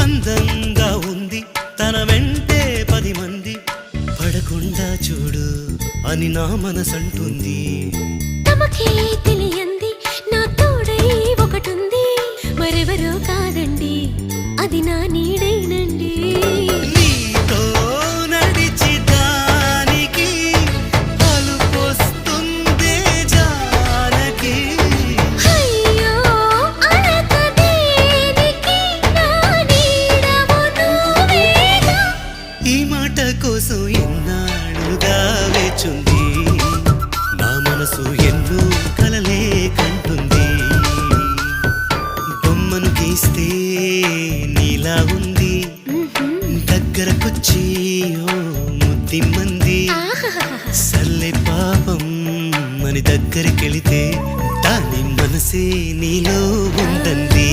అందంగా ఉంది తన వెంటే 10 మంది పడకుండా చూడు అని నా మనసంటుంది. తమకే తెలియంది నా తోడై ఒకటుంది, మరెవరో కాదండి అది నా నీడేనండి. నీతో నడిచి దానికి అలుపొస్తుందే జానకి. అయ్యో అనక దేనికి నా నీడవు నువ్వేగా. ఈ మాట కోసం ఎన్నాళ్ళుగా వేచుంది నా మనసు ఎన్నో కలలే కంటుంది. బొమ్మను గీస్తే నీలా ఉంది దగ్గరకొచ్చి ఓ ముద్దిమ్మంది. సల్లే పాపం అని దగ్గరికెళితే దాని మనసే నీలో ఉందంది.